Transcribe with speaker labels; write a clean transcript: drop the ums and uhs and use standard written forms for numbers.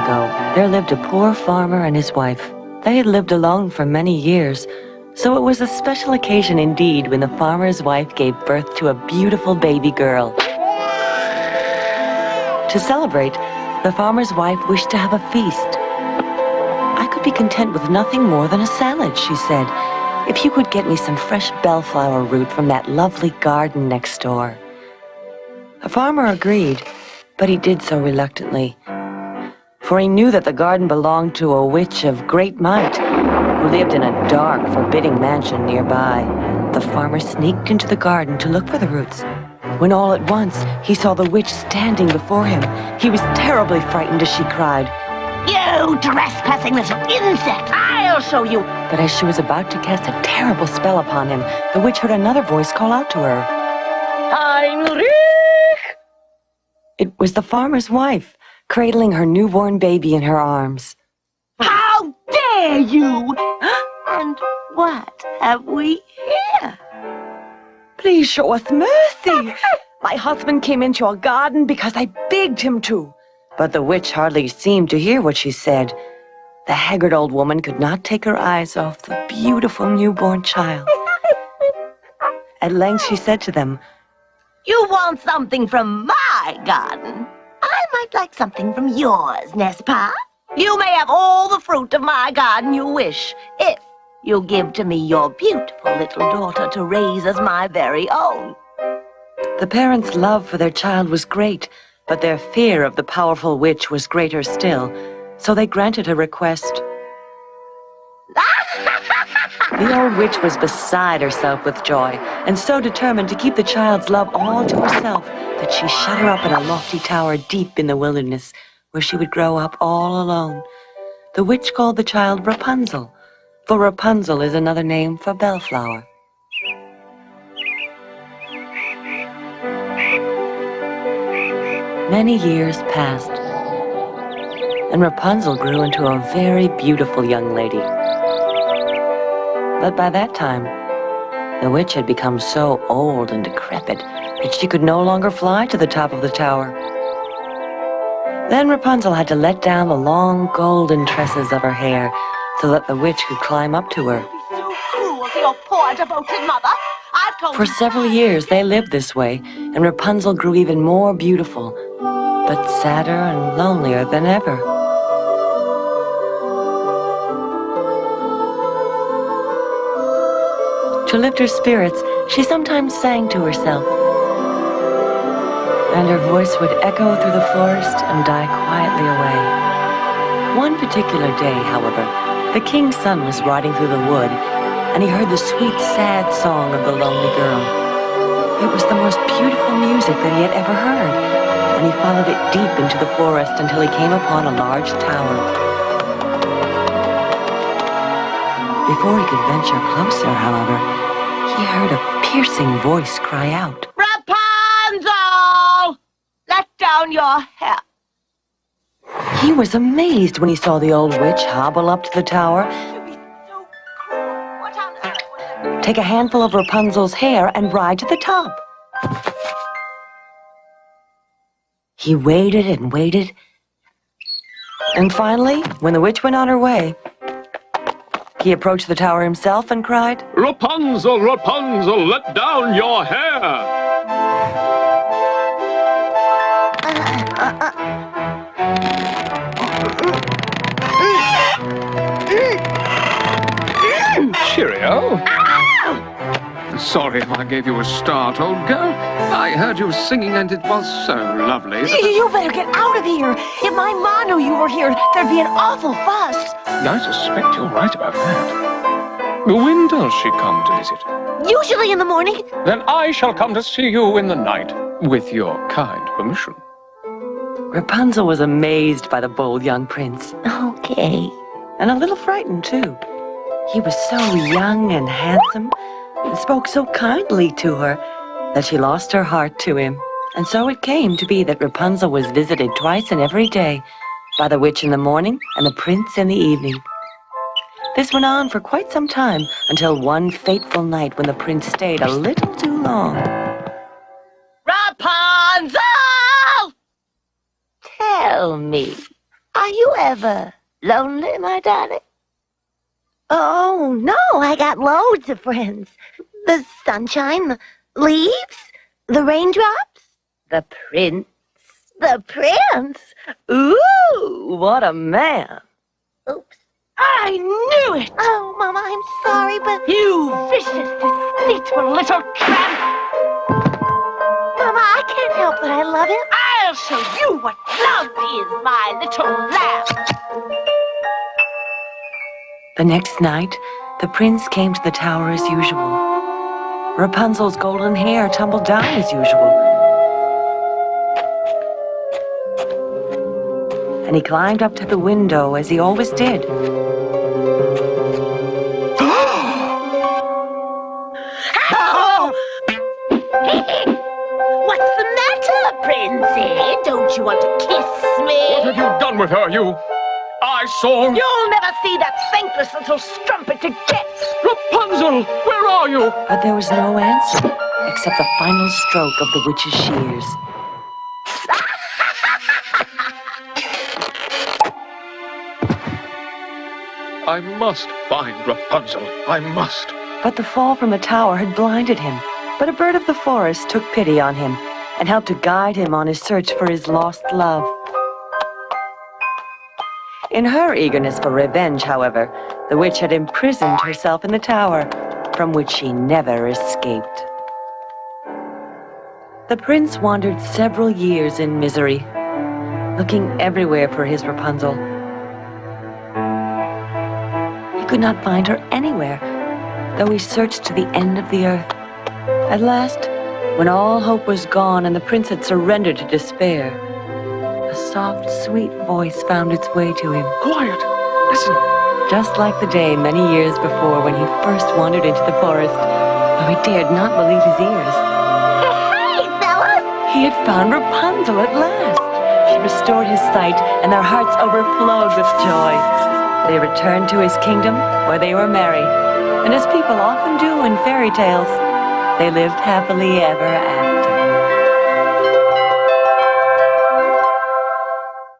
Speaker 1: ago, there lived a poor farmer and his wife. They had lived alone for many years, so it was a special occasion indeed when the farmer's wife gave birth to a beautiful baby girl. To celebrate, the farmer's wife wished to have a feast. "I could be content with nothing more than a salad," she said, "if you could get me some fresh bellflower root from that lovely garden next door." The farmer agreed, but he did so reluctantly, for he knew that the garden belonged to a witch of great might who lived in a dark, forbidding mansion nearby. The farmer sneaked into the garden to look for the roots, when all at once he saw the witch standing before him. He was terribly frightened as she cried,
Speaker 2: "You trespassing little insect! I'll show you!"
Speaker 1: But as she was about to cast a terrible spell upon him, the witch heard another voice call out to her.
Speaker 2: Heinrich!
Speaker 1: It was the farmer's wife, cradling her newborn baby in her arms.
Speaker 2: How dare you! And what have we here?
Speaker 1: "Please show us mercy. My husband came into your garden because I begged him to." But the witch hardly seemed to hear what she said. The haggard old woman could not take her eyes off the beautiful newborn child. At length she said to them,
Speaker 2: You want something from my garden? I might like something from yours, n'est-ce pas? You may have all the fruit of my garden you wish, if you give to me your beautiful little daughter to raise as my very own.
Speaker 1: The parents' love for their child was great, but their fear of the powerful witch was greater still, so they granted her request. The old witch was beside herself with joy, and so determined to keep the child's love all to herself that she shut her up in a lofty tower deep in the wilderness, where she would grow up all alone. The witch called the child Rapunzel, for Rapunzel is another name for bellflower. Many years passed, and Rapunzel grew into a very beautiful young lady. But by that time, the witch had become so old and decrepit that she could no longer fly to the top of the tower. Then Rapunzel had to let down the long golden tresses of her hair so that the witch could climb up to her.
Speaker 2: Be so cruel to your poor devoted mother. I've told
Speaker 1: For
Speaker 2: you
Speaker 1: several years they lived this way, and Rapunzel grew even more beautiful, but sadder and lonelier than ever. To lift her spirits, she sometimes sang to herself, and her voice would echo through the forest and die quietly away. One particular day, however, the king's son was riding through the wood, and he heard the sweet, sad song of the lonely girl. It was the most beautiful music that he had ever heard, and he followed it deep into the forest until he came upon a large tower. Before he could venture closer, however, he heard a piercing voice cry out,
Speaker 2: Rapunzel! Let down your hair.
Speaker 1: He was amazed when he saw the old witch hobble up to the tower,
Speaker 2: So cruel. What on earth was there?
Speaker 1: take a handful of Rapunzel's hair, and ride to the top. He waited and waited, and finally, when the witch went on her way, he approached the tower himself and cried,
Speaker 3: Rapunzel, Rapunzel, let down your hair!
Speaker 4: Cheerio. Sorry if I gave you a start, old girl. I heard you singing and it was so lovely.
Speaker 2: You better get out of here. If my ma knew you were here, there'd be an awful fuss.
Speaker 4: I suspect you're right about that. When does she come to visit?
Speaker 2: Usually in the morning.
Speaker 4: Then I shall come to see you in the night, with your kind permission.
Speaker 1: Rapunzel was amazed by the bold young prince,
Speaker 2: Okay.
Speaker 1: and a little frightened, too. He was so young and handsome, and spoke so kindly to her, that she lost her heart to him. And so it came to be that Rapunzel was visited twice in every day, by the witch in the morning and the prince in the evening. This went on for quite some time, until one fateful night when the prince stayed a little too long.
Speaker 2: Rapunzel! Tell me, are Are you ever lonely, my darling? Oh, no, I got loads of friends. The sunshine, the leaves, the raindrops, the prince. The prince?
Speaker 1: Ooh, what a man.
Speaker 2: Oops. I knew it! Oh, Mama, I'm sorry, but...
Speaker 5: You vicious, deceitful little tramp!
Speaker 2: Mama, I can't help but I love him.
Speaker 5: I'll show you what love is, my little lamb!
Speaker 1: The next night, the prince came to the tower as usual. Rapunzel's golden hair tumbled down as usual. And he climbed up to the window as he always did.
Speaker 2: What's the matter, Princey? Don't you want to kiss me?
Speaker 3: What have you done with her, you? I saw...
Speaker 5: You'll never see that thankless little strumpet again!
Speaker 3: Rapunzel, where are you?
Speaker 1: But there was no answer, except the final stroke of the witch's shears.
Speaker 3: I must find Rapunzel. I must.
Speaker 1: But the fall from the tower had blinded him. But a bird of the forest took pity on him and helped to guide him on his search for his lost love. In her eagerness for revenge, however, the witch had imprisoned herself in the tower, from which she never escaped. The prince wandered several years in misery, looking everywhere for his Rapunzel. He could not find her anywhere, though he searched to the end of the earth. At last, when all hope was gone and the prince had surrendered to despair, a soft, sweet voice found its way to him.
Speaker 3: Quiet. Listen.
Speaker 1: Just like the day many years before when he first wandered into the forest, though he dared not believe his ears.
Speaker 2: Hey, fellas!
Speaker 1: He had found Rapunzel at last. She restored his sight, and their hearts overflowed with joy. They returned to his kingdom, where they were merry, and as people often do in fairy tales, they lived happily ever after.